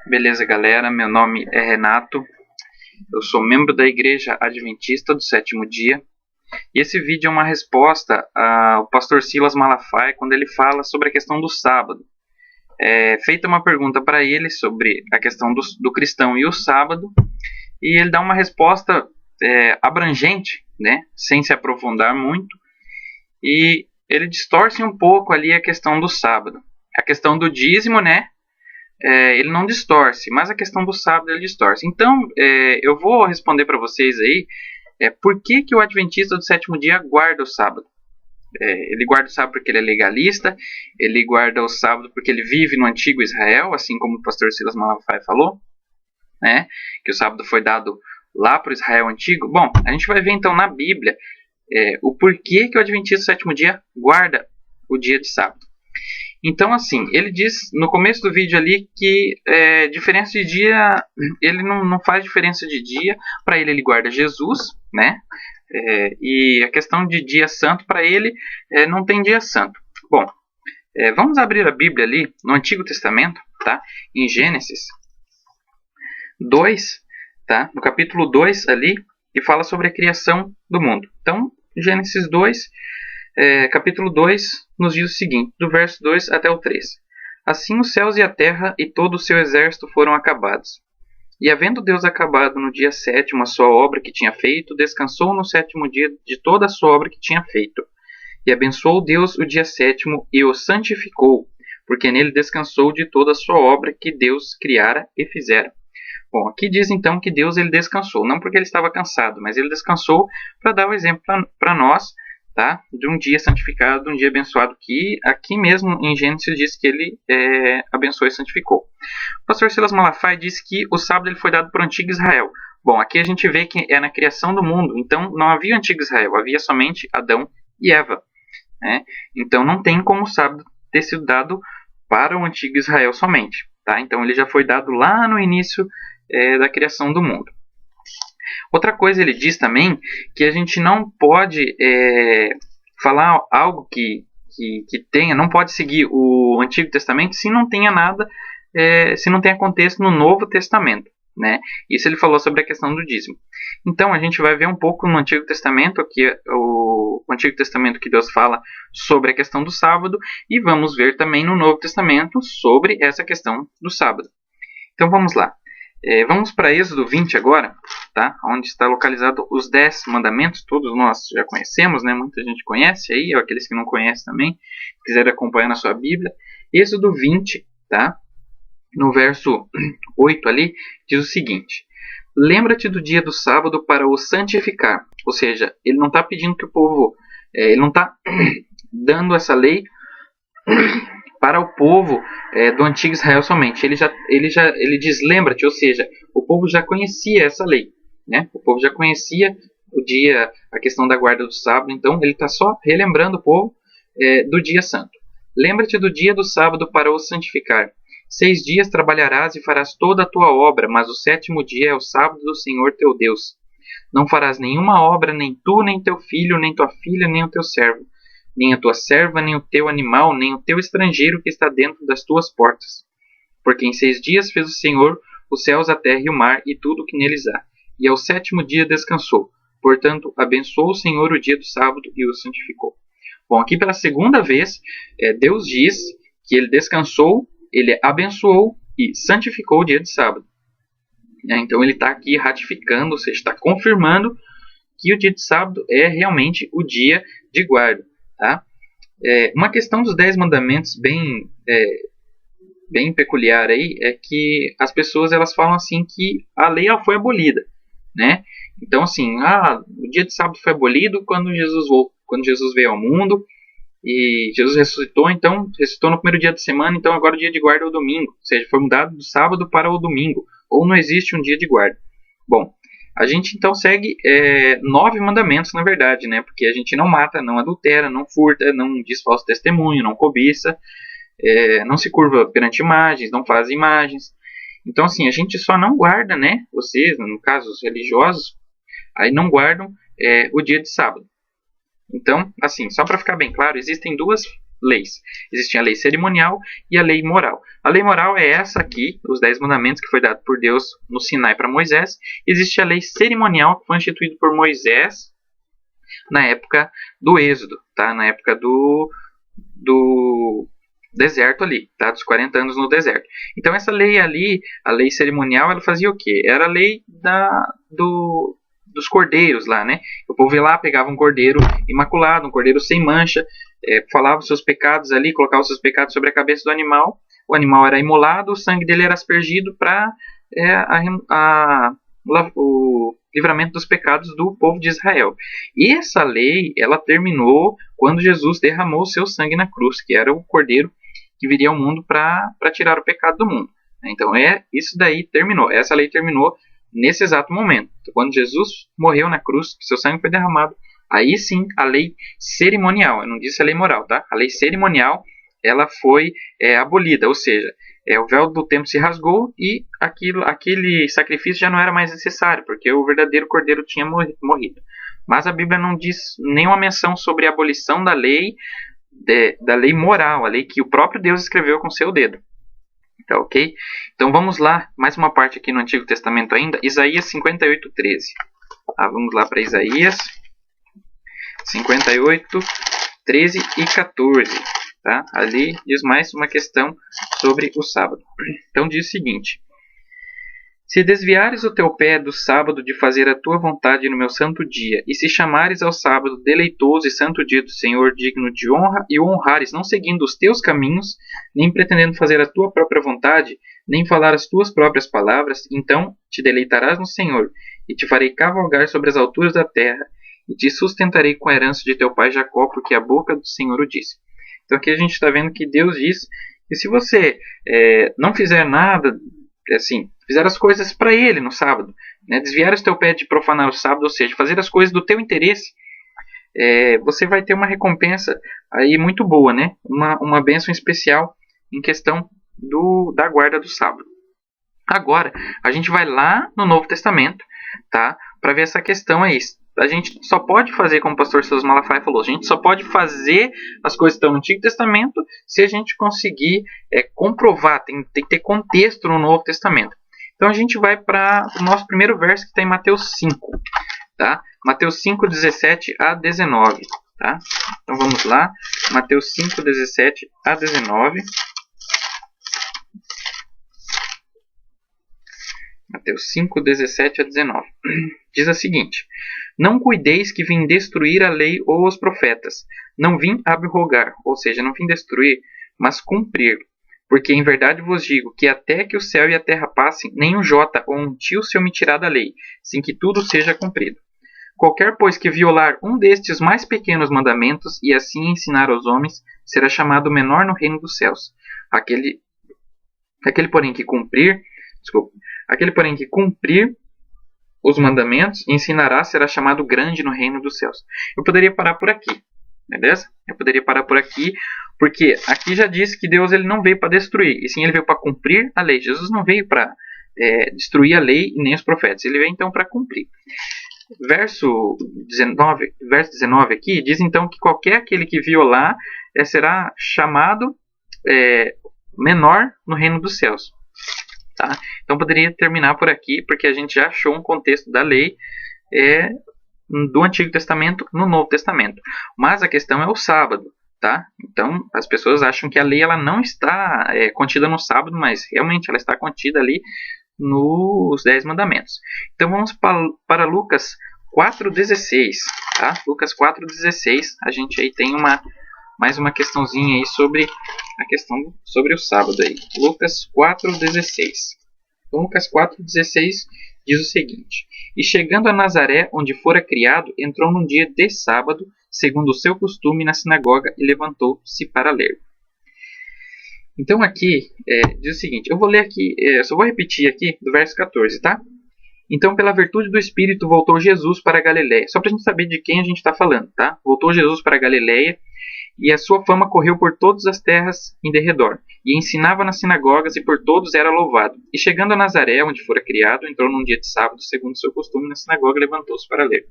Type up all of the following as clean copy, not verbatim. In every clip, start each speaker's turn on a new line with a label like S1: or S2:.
S1: Beleza, galera? Meu nome é Renato, eu sou membro da Igreja Adventista do Sétimo Dia e esse vídeo é uma resposta ao pastor Silas Malafaia quando ele fala sobre a questão do sábado. É feita uma pergunta para ele sobre a questão do cristão e o sábado e ele dá uma resposta abrangente, né, sem se aprofundar muito, e ele distorce um pouco ali a questão do sábado. A questão do dízimo, né? Ele não distorce, mas a questão do sábado ele distorce. Então, eu vou responder para vocês aí por que o Adventista do Sétimo Dia guarda o sábado. Ele guarda o sábado porque ele é legalista, ele guarda o sábado porque ele vive no antigo Israel, assim como o pastor Silas Malafaia falou, né, que o sábado foi dado lá para o Israel antigo. Bom, a gente vai ver então na Bíblia o porquê que o Adventista do Sétimo Dia guarda o dia de sábado. Então, assim, ele diz no começo do vídeo ali que diferença de dia, ele não faz diferença de dia. Para ele guarda Jesus, né? E a questão de dia santo, para ele, não tem dia santo. Bom, vamos abrir a Bíblia ali no Antigo Testamento, tá? Em Gênesis 2, tá? No capítulo 2 ali, e fala sobre a criação do mundo. Então, Gênesis 2, capítulo 2, nos diz o seguinte, do verso 2 até o 3. Assim os céus e a terra e todo o seu exército foram acabados. E havendo Deus acabado no dia sétimo a sua obra que tinha feito, descansou no sétimo dia de toda a sua obra que tinha feito. E abençoou Deus o dia sétimo e o santificou, porque nele descansou de toda a sua obra que Deus criara e fizera. Bom, aqui diz então que Deus ele descansou, não porque ele estava cansado, mas ele descansou para dar o exemplo para nós, tá? De um dia santificado, de um dia abençoado, que aqui mesmo em Gênesis diz que ele abençoou e santificou. O pastor Silas Malafaia diz que o sábado ele foi dado para o antigo Israel. Bom, aqui a gente vê que é na criação do mundo, então não havia antigo Israel, havia somente Adão e Eva, né? Então não tem como o sábado ter sido dado para o antigo Israel somente, tá? Então ele já foi dado lá no início da criação do mundo. Outra coisa ele diz também que a gente não pode falar algo que tenha, não pode seguir o Antigo Testamento se não tenha nada, se não tenha contexto no Novo Testamento, né? Isso ele falou sobre a questão do dízimo. Então a gente vai ver um pouco no Antigo Testamento, aqui o Antigo Testamento que Deus fala sobre a questão do sábado, e vamos ver também no Novo Testamento sobre essa questão do sábado. Então vamos lá. Vamos para Êxodo 20 agora, tá? Onde está localizado os 10 mandamentos. Todos nós já conhecemos, né? Muita gente conhece aí, ou aqueles que não conhecem também, quiserem acompanhar na sua Bíblia. Êxodo 20, tá? No verso 8 ali, diz o seguinte: lembra-te do dia do sábado para o santificar. Ou seja, ele não está pedindo que o povo, ele não está dando essa lei para o povo do antigo Israel somente. Ele diz lembra-te, ou seja, o povo já conhecia essa lei, né? O povo já conhecia o dia, a questão da guarda do sábado, então ele está só relembrando o povo do dia santo. Lembra-te do dia do sábado para o santificar. 6 dias trabalharás e farás toda a tua obra, mas o sétimo dia é o sábado do Senhor teu Deus. Não farás nenhuma obra, nem tu, nem teu filho, nem tua filha, nem o teu servo, nem a tua serva, nem o teu animal, nem o teu estrangeiro que está dentro das tuas portas. Porque em 6 dias fez o Senhor os céus, a terra e o mar, e tudo o que neles há. E ao sétimo dia descansou. Portanto, abençoou o Senhor o dia do sábado e o santificou. Bom, aqui pela segunda vez, Deus diz que ele descansou, ele abençoou e santificou o dia de sábado. Então ele está aqui ratificando, ou seja, está confirmando que o dia de sábado é realmente o dia de guarda. Tá? Uma questão dos 10 mandamentos bem peculiar aí é que as pessoas elas falam assim que a lei ela foi abolida, né? Então assim, o dia de sábado foi abolido quando Jesus veio ao mundo e Jesus ressuscitou, então ressuscitou no primeiro dia da semana, então agora o dia de guarda é o domingo, ou seja, foi mudado do sábado para o domingo, ou não existe um dia de guarda. Bom, a gente então segue 9 mandamentos, na verdade, né? Porque a gente não mata, não adultera, não furta, não diz falso testemunho, não cobiça, não se curva perante imagens, não faz imagens. Então, assim, a gente só não guarda, né? Vocês, no caso, os religiosos, aí não guardam o dia de sábado. Então, assim, só para ficar bem claro, existem duas leis. Existia a lei cerimonial e a lei moral. A lei moral é essa aqui, os 10 mandamentos que foi dado por Deus no Sinai para Moisés. Existe a lei cerimonial que foi instituída por Moisés na época do Êxodo, tá? Na época do deserto ali, tá? Dos 40 anos no deserto. Então essa lei ali, a lei cerimonial, ela fazia o quê? Era a lei dos cordeiros lá, né? O povo ia lá, pegava um cordeiro imaculado, um cordeiro sem mancha, falava os seus pecados ali, colocava os seus pecados sobre a cabeça do animal, o animal era imolado, o sangue dele era aspergido para o livramento dos pecados do povo de Israel. E essa lei, ela terminou quando Jesus derramou o seu sangue na cruz, que era o cordeiro que viria ao mundo para tirar o pecado do mundo. Então isso daí terminou, essa lei terminou nesse exato momento. Então, quando Jesus morreu na cruz, seu sangue foi derramado, aí sim a lei cerimonial, eu não disse a lei moral, tá? A lei cerimonial, ela foi abolida, ou seja, o véu do templo se rasgou e aquele sacrifício já não era mais necessário, porque o verdadeiro cordeiro tinha morrido. Mas a Bíblia não diz nenhuma menção sobre a abolição da lei moral, a lei que o próprio Deus escreveu com seu dedo. Tá, ok? Então vamos lá, mais uma parte aqui no Antigo Testamento ainda, Isaías 58:13. Vamos lá para Isaías 58:13 e 14. Tá? Ali diz mais uma questão sobre o sábado. Então diz o seguinte: se desviares o teu pé do sábado de fazer a tua vontade no meu santo dia, e se chamares ao sábado deleitoso e santo dia do Senhor, digno de honra, e o honrares, não seguindo os teus caminhos, nem pretendendo fazer a tua própria vontade, nem falar as tuas próprias palavras, então te deleitarás no Senhor, e te farei cavalgar sobre as alturas da terra, e te sustentarei com a herança de teu pai Jacó, porque a boca do Senhor o disse. Então aqui a gente está vendo que Deus diz que se você não fizer nada, assim, fizer as coisas para Ele no sábado, né, desviar o teu pé de profanar o sábado, ou seja, fazer as coisas do teu interesse, você vai ter uma recompensa aí muito boa, né? Uma bênção especial em questão da guarda do sábado. Agora, a gente vai lá no Novo Testamento, tá? Para ver essa questão aí. A gente só pode fazer, como o pastor Silas Malafaia falou, a gente só pode fazer as coisas que estão no Antigo Testamento se a gente conseguir comprovar, tem que ter contexto no Novo Testamento. Então a gente vai para o nosso primeiro verso que está em Mateus 5. Tá? Mateus 5, 17 a 19. Tá? Então vamos lá, Mateus 5, 17 a 19. Mateus 5, 17 a 19. Diz a seguinte: não cuideis que vim destruir a lei ou os profetas. Não vim abrogar, ou seja, não vim destruir, mas cumprir. Porque em verdade vos digo que até que o céu e a terra passem, nem um jota ou um tio se omitirá da lei, sem que tudo seja cumprido. Qualquer, pois, que violar um destes mais pequenos mandamentos e assim ensinar aos homens, será chamado menor no reino dos céus. Aquele porém que cumprir os mandamentos e ensinará, será chamado grande no reino dos céus. Eu poderia parar por aqui, beleza? Eu poderia parar por aqui, porque aqui já diz que Deus ele não veio para destruir, e sim ele veio para cumprir a lei. Jesus não veio para destruir a lei e nem os profetas, ele veio então para cumprir. Verso 19 aqui diz então que qualquer aquele que violar será chamado menor no reino dos céus. Tá? Então poderia terminar por aqui, porque a gente já achou um contexto da lei do Antigo Testamento no Novo Testamento. Mas a questão é o sábado. Tá? Então as pessoas acham que a lei ela não está contida no sábado, mas realmente ela está contida ali nos 10 mandamentos. Então vamos para Lucas 4,16. Tá? Lucas 4,16. A gente aí tem mais uma questãozinha aí sobre a questão sobre o sábado aí. Lucas 4,16. Então, Lucas 4,16 diz o seguinte: e chegando a Nazaré, onde fora criado, entrou num dia de sábado, segundo o seu costume, na sinagoga, e levantou-se para ler. Então aqui diz o seguinte, eu vou ler aqui, só vou repetir aqui do verso 14, tá? Então, pela virtude do Espírito, voltou Jesus para a Galiléia. Só para a gente saber de quem a gente está falando, tá? Voltou Jesus para a Galiléia, e a sua fama correu por todas as terras em derredor, e ensinava nas sinagogas, e por todos era louvado. E chegando a Nazaré, onde fora criado, entrou num dia de sábado, segundo o seu costume, na sinagoga, e levantou-se para ler.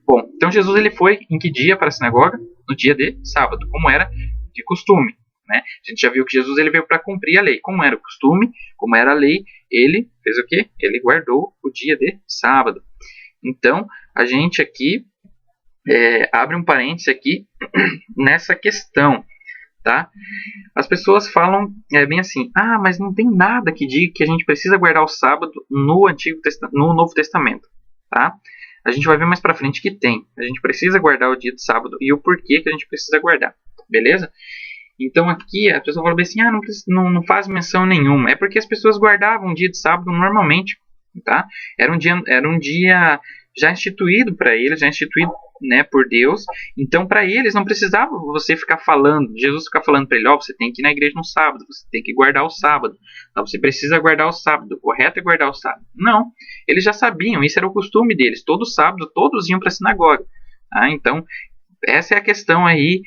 S1: Bom, então Jesus ele foi em que dia para a sinagoga? No dia de sábado, como era de costume. Né? A gente já viu que Jesus ele veio para cumprir a lei. Como era o costume, como era a lei, ele fez o quê? Ele guardou o dia de sábado. Então, a gente aqui abre um parêntese aqui nessa questão. Tá? As pessoas falam bem assim, mas não tem nada que diga que a gente precisa guardar o sábado no Novo Testamento. Tá? A gente vai ver mais pra frente que tem. A gente precisa guardar o dia de sábado e o porquê que a gente precisa guardar. Beleza? Então aqui a pessoa fala bem assim, não faz menção nenhuma. É porque as pessoas guardavam o dia de sábado normalmente. Tá? Era um dia já instituído para eles, já instituído, né, por Deus. Então para eles não precisava você ficar falando, Jesus ficar falando para ele, você tem que ir na igreja no sábado, você tem que guardar o sábado, você precisa guardar o sábado, o correto é guardar o sábado. Não, eles já sabiam, isso era o costume deles, todo sábado todos iam para a sinagoga. Então essa é a questão aí,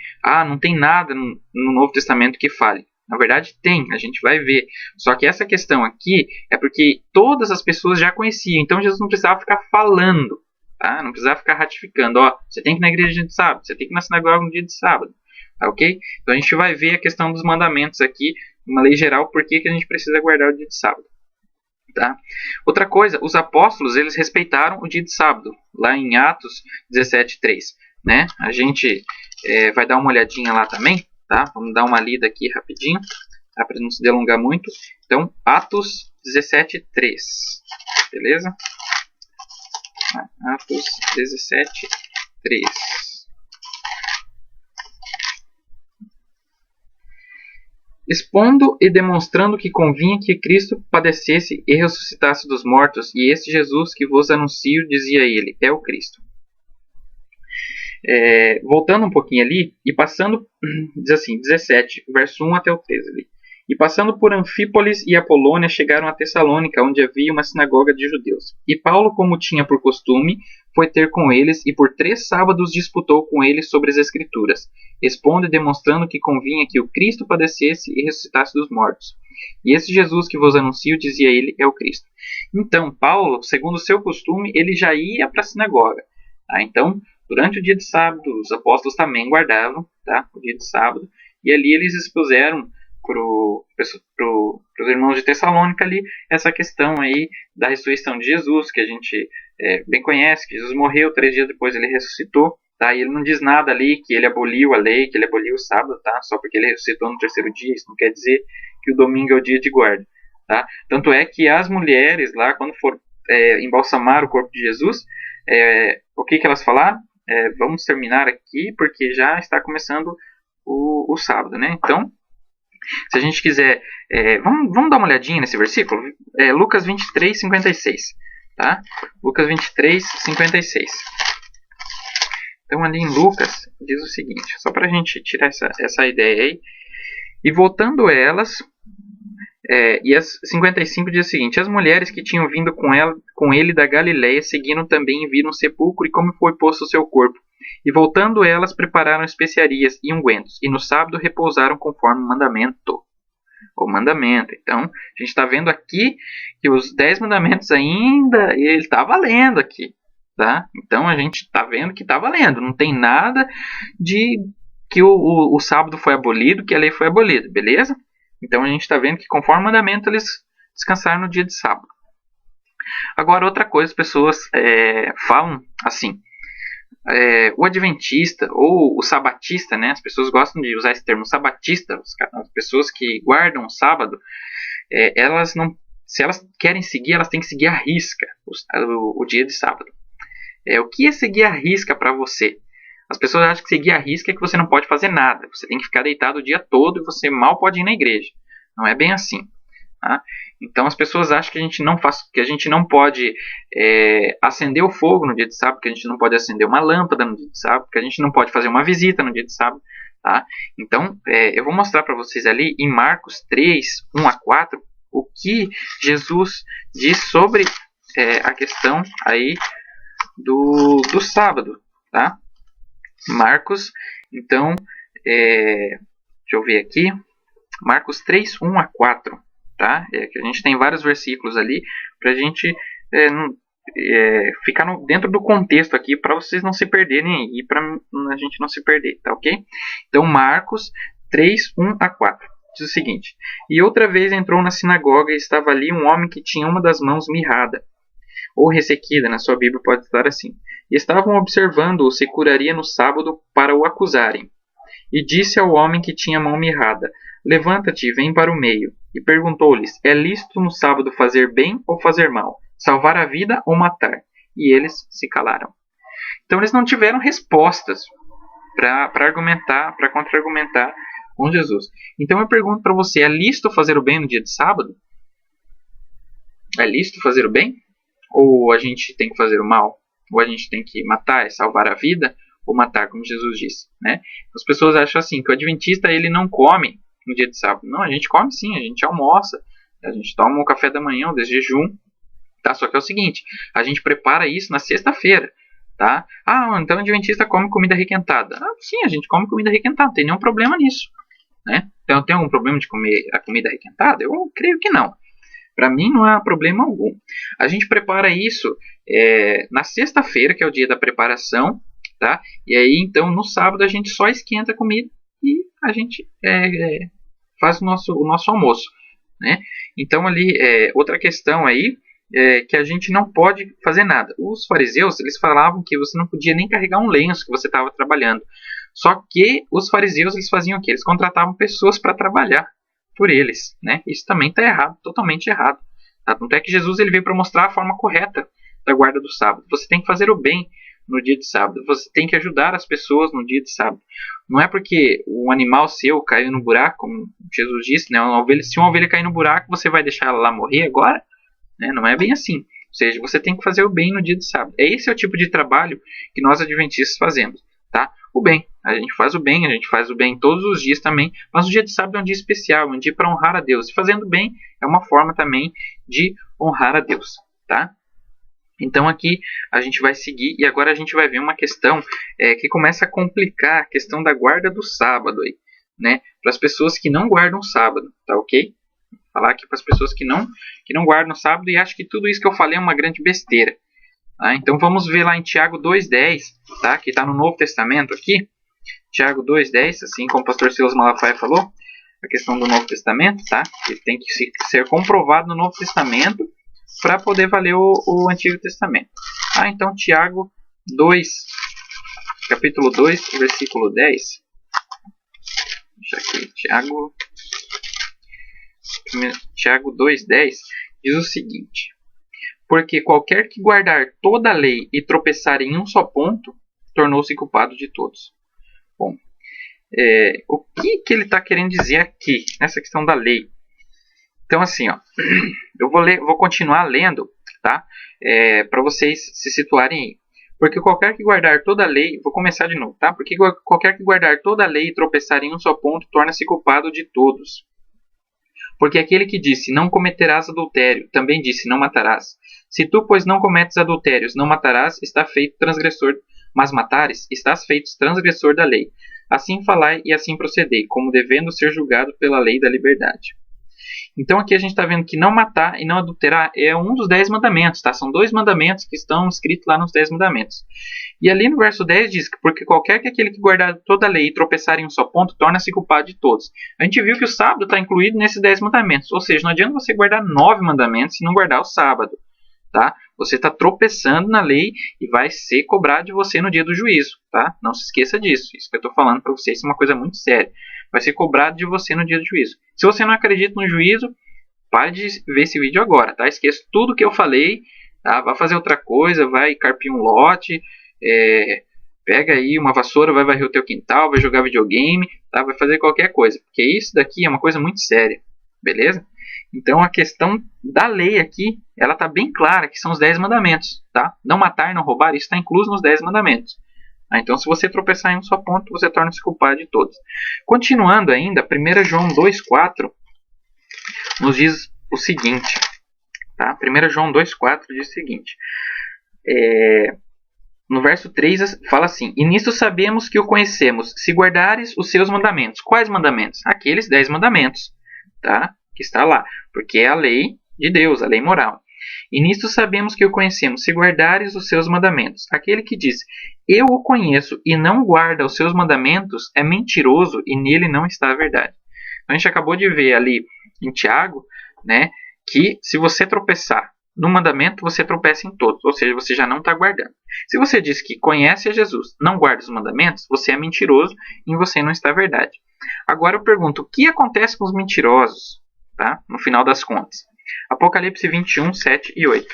S1: não tem nada no Novo Testamento que fale. Na verdade tem, a gente vai ver. Só que essa questão aqui é porque todas as pessoas já conheciam. Então Jesus não precisava ficar falando. Tá? Não precisava ficar ratificando. Você tem que ir na igreja no dia de sábado. Você tem que ir na sinagoga no dia de sábado. Tá, ok? Então a gente vai ver a questão dos mandamentos aqui. Uma lei geral. Por que a gente precisa guardar o dia de sábado. Tá? Outra coisa. Os apóstolos eles respeitaram o dia de sábado. Lá em Atos 17:3. Né? A gente vai dar uma olhadinha lá também. Tá? Vamos dar uma lida aqui rapidinho, tá? Para não se delongar muito. Então, Atos 17:3, beleza? Atos 17:3. Expondo e demonstrando que convinha que Cristo padecesse e ressuscitasse dos mortos, e este Jesus que vos anuncio, dizia ele, é o Cristo. Voltando um pouquinho ali, e passando, diz assim, 17, verso 1 até o 13 ali. E passando por Anfípolis e Apolônia, chegaram a Tessalônica, onde havia uma sinagoga de judeus. E Paulo, como tinha por costume, foi ter com eles, e por 3 sábados disputou com eles sobre as Escrituras, expondo e demonstrando que convinha que o Cristo padecesse e ressuscitasse dos mortos. E esse Jesus que vos anuncio, dizia ele, é o Cristo. Então, Paulo, segundo o seu costume, ele já ia para a sinagoga. Então, durante o dia de sábado, os apóstolos também guardavam, tá, o dia de sábado, e ali eles expuseram para os irmãos de Tessalônica ali essa questão aí da ressurreição de Jesus, que a gente bem conhece, que Jesus morreu, 3 dias depois ele ressuscitou, tá, e ele não diz nada ali que ele aboliu a lei, que ele aboliu o sábado, tá, só porque ele ressuscitou no 3º dia, isso não quer dizer que o domingo é o dia de guarda, tá, tanto é que as mulheres lá, quando for embalsamar o corpo de Jesus, o que elas falaram? Vamos terminar aqui porque já está começando o sábado, né? Então, se a gente quiser, vamos dar uma olhadinha nesse versículo, Lucas 23:56, tá? Lucas 23:56. Então, ali em Lucas diz o seguinte, só para a gente tirar essa ideia aí, e voltando elas, e as 55 diz o seguinte, as mulheres que tinham vindo com ele da Galiléia seguiram também e viram o sepulcro e como foi posto o seu corpo. E voltando elas, prepararam especiarias e ungüentos, e no sábado repousaram conforme o mandamento. O mandamento. Então, a gente está vendo aqui que os 10 mandamentos ainda, ele está valendo aqui. Tá? Então, a gente está vendo que está valendo. Não tem nada de que o sábado foi abolido, que a lei foi abolida, beleza? Então a gente está vendo que conforme o mandamento eles descansaram no dia de sábado. Agora outra coisa, as pessoas falam assim, o adventista ou o sabatista, né? As pessoas gostam de usar esse termo sabatista, as pessoas que guardam o sábado, elas não, se elas querem seguir, elas têm que seguir à risca o dia de sábado. O que é seguir à risca para você? As pessoas acham que seguir a risca é que você não pode fazer nada. Você tem que ficar deitado o dia todo e você mal pode ir na igreja. Não é bem assim. Tá? Então as pessoas acham que a gente não pode acender o fogo no dia de sábado, que a gente não pode acender uma lâmpada no dia de sábado, que a gente não pode fazer uma visita no dia de sábado. Tá? Então eu vou mostrar para vocês ali em Marcos 3:1-4 o que Jesus diz sobre a questão aí do sábado. Tá? Marcos, então, deixa eu ver aqui, Marcos 3:1-4, tá? Que a gente tem vários versículos ali para a gente ficar dentro do contexto aqui para vocês não se perderem e para a gente não se perder, tá ok? Então, Marcos 3, 1 a 4. Diz o seguinte: E outra vez entrou na sinagoga e estava ali um homem que tinha uma das mãos mirrada, ou ressequida, na sua Bíblia pode estar assim. E estavam observando-o se curaria no sábado para o acusarem. E disse ao homem que tinha a mão mirrada: Levanta-te e vem para o meio. E perguntou-lhes: É lícito no sábado fazer bem ou fazer mal? Salvar a vida ou matar? E eles se calaram. Então eles não tiveram respostas para argumentar, para contra-argumentar com Jesus. Então eu pergunto para você: é lícito fazer o bem no dia de sábado? É lícito fazer o bem? Ou a gente tem que fazer o mal? Ou a gente tem que matar, salvar a vida? Ou matar, como Jesus disse, né? As pessoas acham assim, que o adventista ele não come no dia de sábado. Não, a gente come sim, a gente almoça, a gente toma o café da manhã, o jejum, tá? Só que é o seguinte, a gente prepara isso na sexta-feira, tá? Ah, então o adventista come comida requentada. Ah, sim, a gente come comida requentada, não tem nenhum problema nisso, né? Então tem algum problema de comer a comida requentada? Eu creio que não. Para mim não há problema algum. A gente prepara isso na sexta-feira, que é o dia da preparação, tá? E aí então no sábado a gente só esquenta a comida e a gente faz o nosso almoço, né? Então ali outra questão aí que a gente não pode fazer nada. Os fariseus eles falavam que você não podia nem carregar um lenço que você estava trabalhando. Só que os fariseus eles faziam o quê? Eles contratavam pessoas para trabalhar por eles, né? Isso também está errado, totalmente errado. Tá? Tanto é que Jesus ele veio para mostrar a forma correta da guarda do sábado. Você tem que fazer o bem no dia de sábado. Você tem que ajudar as pessoas no dia de sábado. Não é porque um animal seu caiu no buraco, como Jesus disse, né? Se uma ovelha cair no buraco, você vai deixar ela lá morrer agora? Né? Não é bem assim. Ou seja, você tem que fazer o bem no dia de sábado. Esse é o tipo de trabalho que nós adventistas fazemos. Tá? O bem. A gente faz o bem todos os dias também, mas o dia de sábado é um dia especial, um dia para honrar a Deus. E fazendo bem é uma forma também de honrar a Deus, tá? Então aqui a gente vai seguir e agora a gente vai ver uma questão que começa a complicar a questão da guarda do sábado aí, né? Para as pessoas que não guardam o sábado, tá ok? Vou falar aqui para as pessoas que não guardam o sábado e acham que tudo isso que eu falei é uma grande besteira. Tá? Então vamos ver lá em Tiago 2,10, tá? Que está no Novo Testamento aqui. Tiago 2,10, assim como o pastor Silas Malafaia falou, a questão do Novo Testamento, tá? Que tem que ser comprovado no Novo Testamento para poder valer o Antigo Testamento. Ah, então Tiago 2, capítulo 2, versículo 10. Deixa aqui, Tiago 2,10 diz o seguinte: Porque qualquer que guardar toda a lei e tropeçar em um só ponto, tornou-se culpado de todos. Bom, o que ele está querendo dizer aqui, nessa questão da lei? Então, assim, ó, eu vou continuar lendo, tá? Para vocês se situarem aí. Porque qualquer que guardar toda a lei, vou começar de novo, tá? Porque qualquer que guardar toda a lei e tropeçar em um só ponto, torna-se culpado de todos. Porque aquele que disse, não cometerás adultério, também disse, não matarás. Se tu, pois, não cometes adultérios, não matarás, está feito transgressor, mas matares, estás feito transgressor da lei. Assim falai e assim procedei, como devendo ser julgado pela lei da liberdade. Então aqui a gente está vendo que não matar e não adulterar é um dos 10 mandamentos, tá? São 2 mandamentos que estão escritos lá nos 10 mandamentos. E ali no verso 10 diz que porque qualquer que aquele que guardar toda a lei e tropeçar em um só ponto, torna-se culpado de todos. A gente viu que o sábado está incluído nesses 10 mandamentos, ou seja, não adianta você guardar 9 mandamentos e não guardar o sábado. Tá? Você está tropeçando na lei e vai ser cobrado de você no dia do juízo. Tá? Não se esqueça disso. Isso que eu estou falando para vocês é uma coisa muito séria. Vai ser cobrado de você no dia do juízo. Se você não acredita no juízo, pare de ver esse vídeo agora. Tá? Esqueça tudo que eu falei. Tá? Vai fazer outra coisa, vai carpir um lote, pega aí uma vassoura, vai varrer o teu quintal, vai jogar videogame, tá? Vai fazer qualquer coisa. Porque isso daqui é uma coisa muito séria. Beleza? Então a questão da lei aqui, ela está bem clara, que são os 10 mandamentos. Tá? Não matar e não roubar, isso está incluso nos 10 mandamentos. Então se você tropeçar em um só ponto, você torna-se culpado de todos. Continuando ainda, 1 João 2,4 nos diz o seguinte. Tá? 1 João 2,4 diz o seguinte. No verso 3 fala assim: E nisto sabemos que o conhecemos, se guardares os seus mandamentos. Quais mandamentos? Aqueles 10 mandamentos. Tá? Que está lá, porque é a lei de Deus, a lei moral. E nisto sabemos que o conhecemos, se guardares os seus mandamentos. Aquele que diz, eu o conheço e não guarda os seus mandamentos, é mentiroso e nele não está a verdade. Então, a gente acabou de ver ali em Tiago, né, que se você tropeçar no mandamento, você tropeça em todos, ou seja, você já não está guardando. Se você diz que conhece a Jesus, não guarda os mandamentos, você é mentiroso e em você não está a verdade. Agora eu pergunto, o que acontece com os mentirosos, tá? No final das contas? Apocalipse 21, 7 e 8.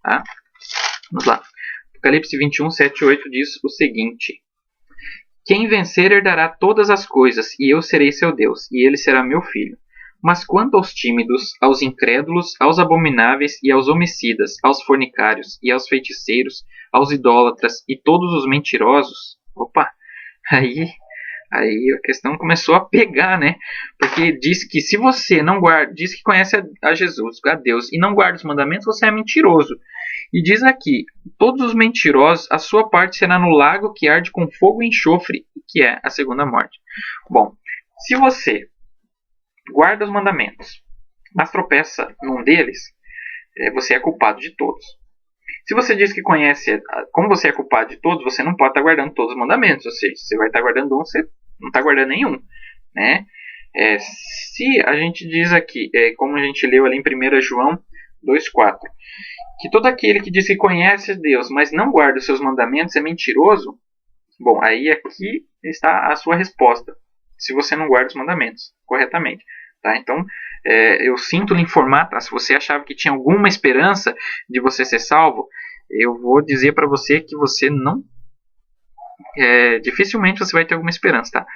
S1: Tá? Vamos lá. Apocalipse 21, 7 e 8 diz o seguinte: quem vencer herdará todas as coisas, e eu serei seu Deus, e ele será meu filho. Mas quanto aos tímidos, aos incrédulos, aos abomináveis e aos homicidas, aos fornicários e aos feiticeiros, aos idólatras e todos os mentirosos, opa, aí a questão começou a pegar, né? Porque diz que se você não guarda, diz que conhece a Jesus, a Deus, e não guarda os mandamentos, você é mentiroso. E diz aqui, todos os mentirosos, a sua parte será no lago que arde com fogo e enxofre, que é a segunda morte. Bom, se você guarda os mandamentos, mas tropeça num deles, você é culpado de todos. Se você diz que conhece, como você é culpado de todos, você não pode estar guardando todos os mandamentos. Ou seja, você vai estar guardando um, você não está guardando nenhum. Né? Se a gente diz aqui, como a gente leu ali em 1 João 2,4, que todo aquele que diz que conhece Deus, mas não guarda os seus mandamentos, é mentiroso, bom, aí aqui está a sua resposta. Se você não guarda os mandamentos corretamente. Tá? Então, eu sinto lhe informar, tá? Se você achava que tinha alguma esperança de você ser salvo, eu vou dizer para você que você não... dificilmente você vai ter alguma esperança. Tá?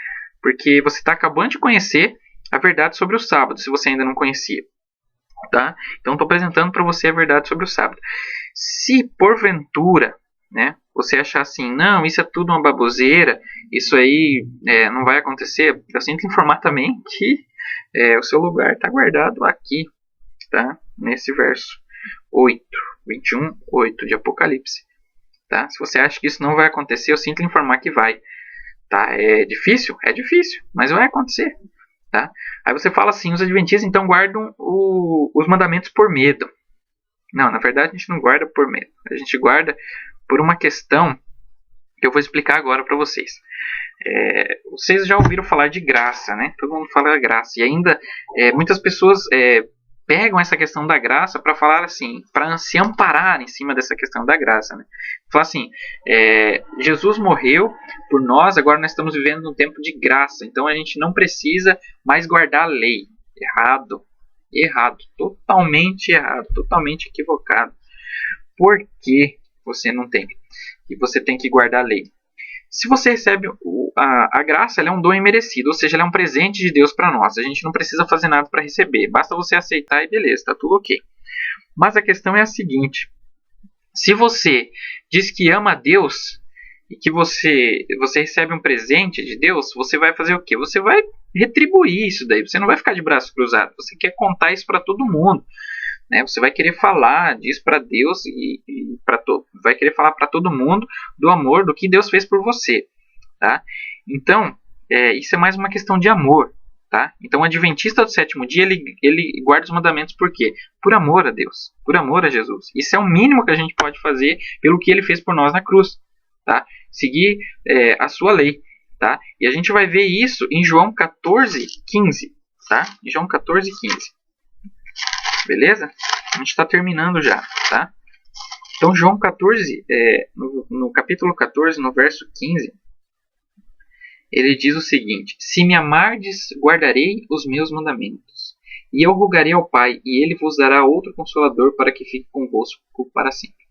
S1: Porque você está acabando de conhecer a verdade sobre o sábado, se você ainda não conhecia. Tá? Então, estou apresentando para você a verdade sobre o sábado. Se, porventura, né, você achar assim, não, isso é tudo uma baboseira, isso aí não vai acontecer, eu sinto informar também que o seu lugar está guardado aqui, tá? Nesse verso 8, 21, 8 de Apocalipse. Tá? Se você acha que isso não vai acontecer, eu sinto informar que vai. Tá? É difícil? É difícil, mas vai acontecer. Tá? Aí você fala assim, os adventistas então guardam os mandamentos por medo. Não, na verdade a gente não guarda por medo. A gente guarda por uma questão que eu vou explicar agora para vocês. Vocês já ouviram falar de graça, né? Todo mundo fala graça. E ainda muitas pessoas pegam essa questão da graça para falar assim, para se amparar em cima dessa questão da graça, né? Falar assim, Jesus morreu por nós, agora nós estamos vivendo um tempo de graça, então a gente não precisa mais guardar a lei. Errado, totalmente errado, totalmente equivocado. Por que você não tem? E você tem que guardar a lei. Se você recebe a graça, ela é um dom imerecido, ou seja, ela é um presente de Deus para nós. A gente não precisa fazer nada para receber, basta você aceitar e beleza, está tudo ok. Mas a questão é a seguinte: se você diz que ama a Deus e que você recebe um presente de Deus, você vai fazer o quê? Você vai retribuir isso daí, você não vai ficar de braços cruzados, você quer contar isso para todo mundo. Né? Você vai querer falar disso para Deus e vai querer falar para todo mundo do amor, do que Deus fez por você. Tá? Então, isso é mais uma questão de amor. Tá? Então, o adventista do sétimo dia, ele guarda os mandamentos por quê? Por amor a Deus, por amor a Jesus. Isso é o mínimo que a gente pode fazer pelo que ele fez por nós na cruz. Tá? Seguir a sua lei. Tá? E a gente vai ver isso em João 14, 15. Tá? Em João 14, 15. Beleza? A gente está terminando já, tá? Então, João 14, no capítulo 14, no verso 15, ele diz o seguinte: se me amardes, guardarei os meus mandamentos, e eu rogarei ao Pai, e ele vos dará outro consolador para que fique convosco para sempre.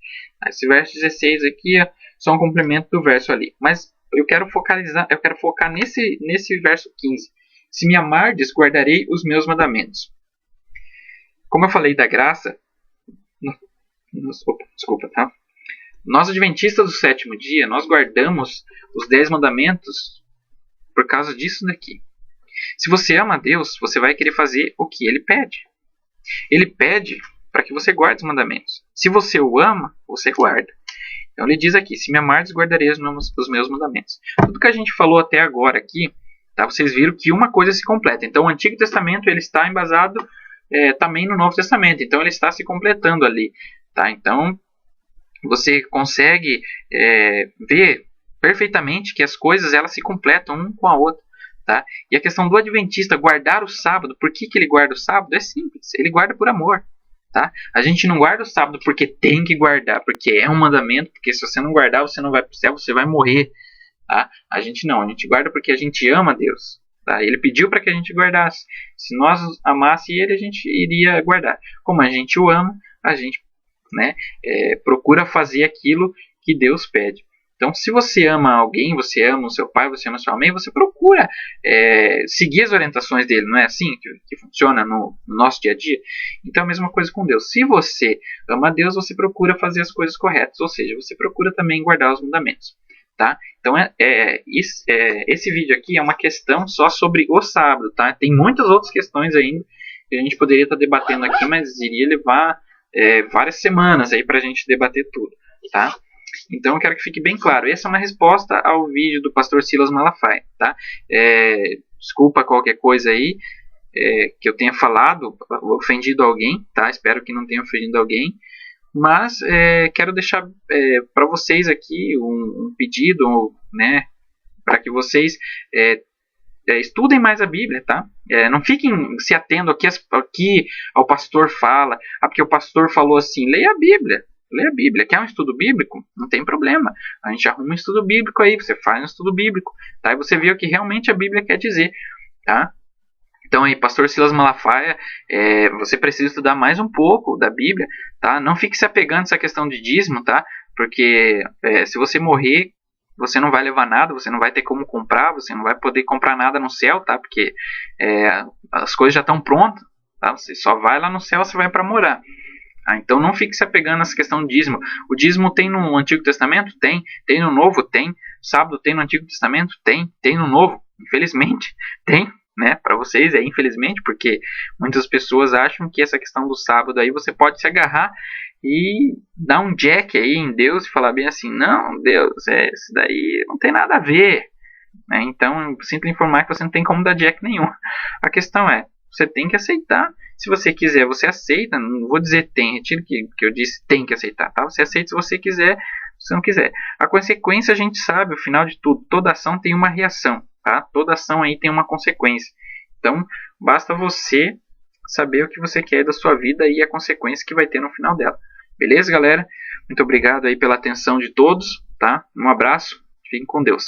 S1: Esse verso 16 aqui é só um complemento do verso ali. Mas eu quero focar nesse verso 15. Se me amardes, guardarei os meus mandamentos. Como eu falei da graça, desculpa, tá? Nós adventistas do sétimo dia, nós guardamos os 10 mandamentos por causa disso daqui. Se você ama a Deus, você vai querer fazer o que Ele pede. Ele pede para que você guarde os mandamentos. Se você o ama, você guarda. Então ele diz aqui, se me amardes, guardarei os meus mandamentos. Tudo que a gente falou até agora aqui, tá? Vocês viram que uma coisa se completa. Então o Antigo Testamento ele está embasado também no Novo Testamento. Então ele está se completando ali. Tá? Então você consegue ver perfeitamente que as coisas elas se completam um com a outra. Tá? E a questão do adventista guardar o sábado, por que ele guarda o sábado? É simples, ele guarda por amor. Tá? A gente não guarda o sábado porque tem que guardar, porque é um mandamento, porque se você não guardar você não vai para o céu, você vai morrer. Tá? A gente não, a gente guarda porque a gente ama Deus. Tá? Ele pediu para que a gente guardasse. Se nós amasse ele, a gente iria guardar. Como a gente o ama, a gente, né, procura fazer aquilo que Deus pede. Então, se você ama alguém, você ama o seu pai, você ama a sua mãe, você procura seguir as orientações dele. Não é assim que funciona no nosso dia a dia? Então, a mesma coisa com Deus. Se você ama Deus, você procura fazer as coisas corretas. Ou seja, você procura também guardar os mandamentos. Tá? Então, esse vídeo aqui é uma questão só sobre o sábado. Tá? Tem muitas outras questões ainda que a gente poderia estar debatendo aqui, mas iria levar várias semanas aí para a gente debater tudo. Tá? Então eu quero que fique bem claro. Essa é uma resposta ao vídeo do pastor Silas Malafaia. Tá? Desculpa qualquer coisa aí que eu tenha falado, ofendido alguém. Tá? Espero que não tenha ofendido alguém. Mas quero deixar para vocês aqui um pedido, né, para que vocês estudem mais a Bíblia, tá? Não fiquem se atendo aqui ao pastor fala, porque o pastor falou assim, leia a Bíblia. Leia a Bíblia. Quer um estudo bíblico? Não tem problema. A gente arruma um estudo bíblico aí, você faz um estudo bíblico, tá? E você vê o que realmente a Bíblia quer dizer, tá? Então aí, pastor Silas Malafaia, você precisa estudar mais um pouco da Bíblia, tá? Não fique se apegando a essa questão de dízimo, tá? Porque se você morrer, você não vai levar nada, você não vai ter como comprar, você não vai poder comprar nada no céu, tá? Porque as coisas já estão prontas, tá? Você só vai lá no céu, você vai para morar. Então não fique se apegando a essa questão de dízimo. O dízimo tem no Antigo Testamento? Tem. Tem no Novo? Tem. Sábado tem no Antigo Testamento? Tem. Tem no Novo? Infelizmente, tem. Né, para vocês infelizmente, porque muitas pessoas acham que essa questão do sábado aí você pode se agarrar e dar um jack aí em Deus e falar bem assim, não, Deus, isso daí não tem nada a ver, né? Então eu sinto informar que você não tem como dar jack nenhum. A questão você tem que aceitar. Se você quiser, você aceita. Não vou dizer tem, retiro que eu disse tem que aceitar, tá? Você aceita se você quiser, se não quiser. A consequência a gente sabe, o final de tudo, toda ação tem uma reação. Tá? Toda ação aí tem uma consequência. Então, basta você saber o que você quer da sua vida e a consequência que vai ter no final dela. Beleza, galera? Muito obrigado aí pela atenção de todos. Tá? Um abraço. Fiquem com Deus.